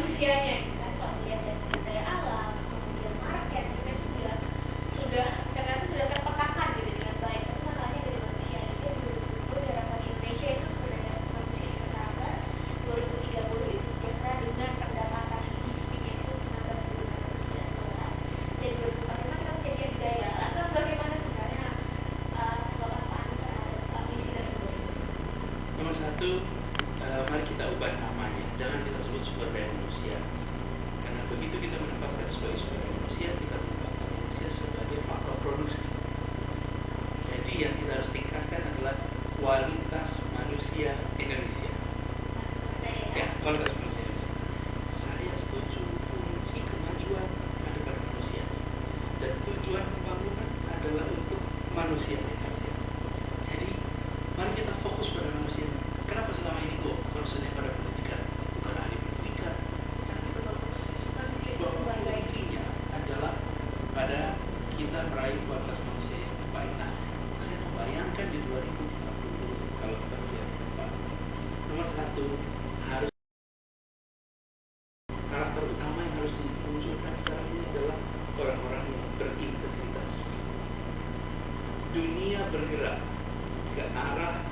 manusianya kan, kalau melihat dari sumber daya alam, kemudian market kita sudah ternyata sudah terpetakan gitu dengan baik, tapi masalahnya dari manusia. Jadi 2020 diharapkan Indonesia itu sumber daya manusia yang berkarakter, 2030 itu sejahtera dengan pendapatan GDP-nya itu 19.900 dolar, dan 2045 kita menjadi adidaya. Lantas bagaimana sebenarnya tanggapan Pak Anies terhadap misi tersebut? Nomor satu, mari kita ubah namanya. Jangan kita sebut sumber daya manusia. Karena begitu kita menempatkan sebagai sumber daya manusia, kita menempatkan manusia sebagai faktor produksi. Jadi yang kita harus tingkatkan adalah kualitas manusia Indonesia. Ya, kualitas manusia Indonesia. Saya setuju kunci kemajuan ada pada manusia. Dan tujuan pembangunan adalah untuk manusia Indonesia. Jadi, mari kita fokus pada manusia. Kenapa selama ini kok concernnya pada pendidikan? Bukan ahli pendidikan. Yang kita tahu persis nanti bahwa kuncinya adalah pada kita meraih kualitas manusia yang terbaik. Nah, saya membayangkan di 2050 kalau kita melihat ke depan, nomor satu, harus karakter utama yang harus dimunculkan sekarang ini adalah orang-orang yang berintegritas. Dunia bergerak ke arah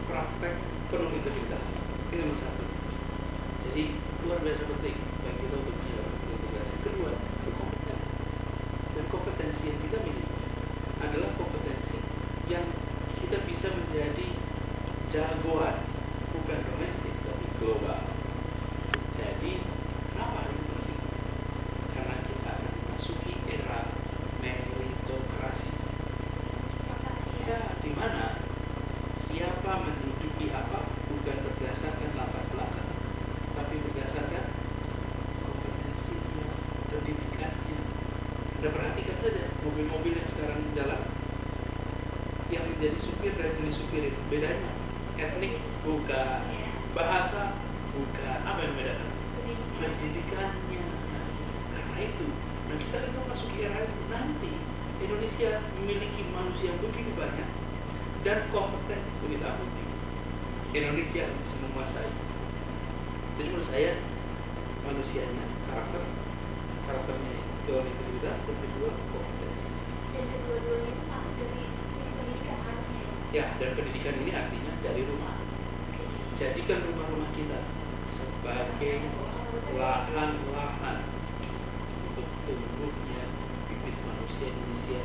praktek penuh integritas. Ini nomor satu. Jadi luar biasa penting bagi kita untuk menjalankan integritas. Kedua, itu kompetensi. Dan kompetensi yang kita miliki adalah kompetensi yang kita bisa menjadi jagoan, bukan domestik tapi global. Jadi kenapa hal itu penting? Karena kita akan memasuki era meritokrasi. Ya, di mana siapa menduduki apa bukan berdasarkan latar belakang, tapi berdasarkan kompetensinya, pendidikannya. Anda perhatikan saja mobil-mobil yang sekarang jalan, yang menjadi supir dan jenis supir itu bedanya etnik bukan, bahasa bukan, apa yang membedakan? Pendidikannya. Karena itu, dan kita akan memasuki era itu nanti. Indonesia memiliki manusia yang begitu banyak dan kompeten begitu tinggi. Indonesia bisa menguasai. Jadi menurut saya manusianya karakternya dalam integritas, dan kedua kompetensi. Dan kedua-duanya itu masuk dari pendidikan harusnya. Ya, dan pendidikan ini artinya dari rumah. Jadikan rumah-rumah kita sebagai lahan-lahan untuk tumbuhnya bibit manusia Indonesia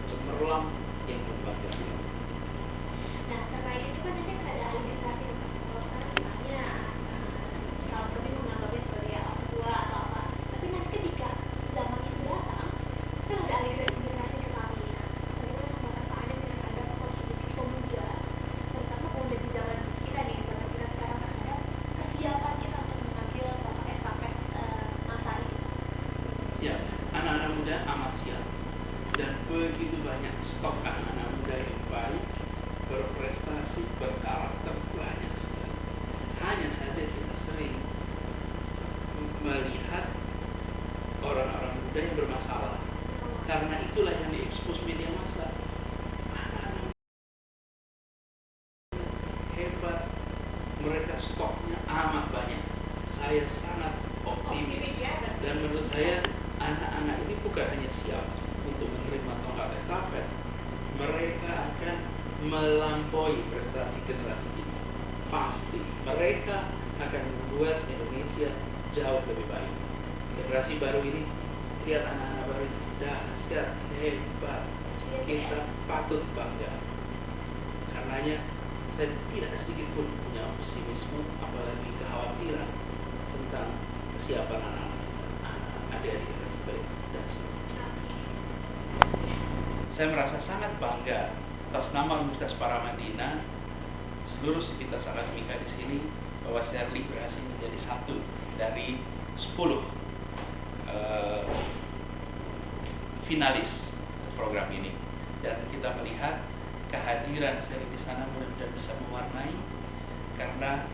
cemerlang yang membanggakan. Nah, terkait itu kan nanti ada ahli generasi ke sekarang misalnya kalau kami menganggapnya sebagai orang tua atau apa, tapi nanti ketika zaman itu datang kan ada ahli generasi ke kami. Nah, bagaimana tanggapan Pak Anies terhadap kontribusi pemuda, terutama pemuda di zaman kita nih, zaman kita sekarang, terhadap kesiapan kita untuk mengambil estafet masa ini? Ya, anak-anak muda amat siap dan begitu banyak stok anak-anak muda yang baik, berprestasi, berkarakter, banyak sekali. Hanya saja kita sering melihat orang-orang muda yang bermasalah. Karena itulah yang diekspos media massa. Anak-anak hebat, mereka stoknya amat banyak. Saya sangat optimis. Dan menurut saya anak-anak ini bukan hanya siap untuk menerima tongkat estafet, mereka akan melampaui prestasi generasi ini. Pasti mereka akan membuat Indonesia jauh lebih baik. Generasi baru ini, lihat anak-anak baru ini, dahsyat, hebat. Kita patut bangga. Karenanya saya tidak sedikit pun punya pesimisme, apalagi kekhawatiran tentang kesiapan anak-anak adik-adik yang lebih baik dan seterusnya. Saya merasa sangat bangga atas nama Universitas Paramadina, seluruh sivitas akademika di sini, bahwa Sherly berhasil menjadi satu dari 10 finalis program ini. Dan kita melihat kehadiran Sherly di sana mudah-mudahan bisa mewarnai, karena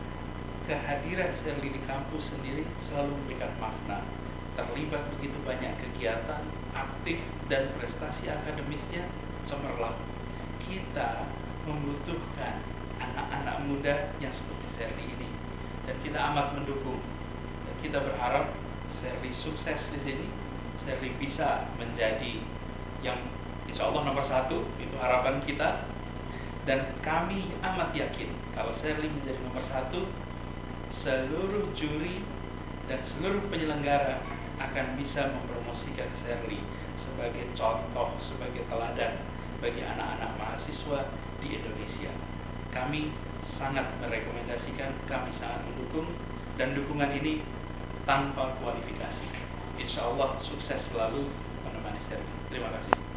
kehadiran Sherly di kampus sendiri selalu memberikan makna. Terlibat begitu banyak kegiatan, aktif, dan prestasi akademisnya cemerlang. Kita membutuhkan anak-anak muda yang seperti Sherly ini. dan kita amat mendukung. Dan kita berharap Shirley sukses di sini, Shirley bisa menjadi yang insya Allah nomor 1, itu harapan kita. Dan kami amat yakin kalau Shirley menjadi nomor 1, seluruh juri dan seluruh penyelenggara akan bisa mempromosikan Shirley sebagai contoh, sebagai teladan bagi anak-anak mahasiswa di Indonesia. Kami sangat merekomendasikan, kami sangat mendukung, dan dukungan ini tanpa kualifikasi. Insya Allah sukses selalu menemani Shirley. Terima kasih.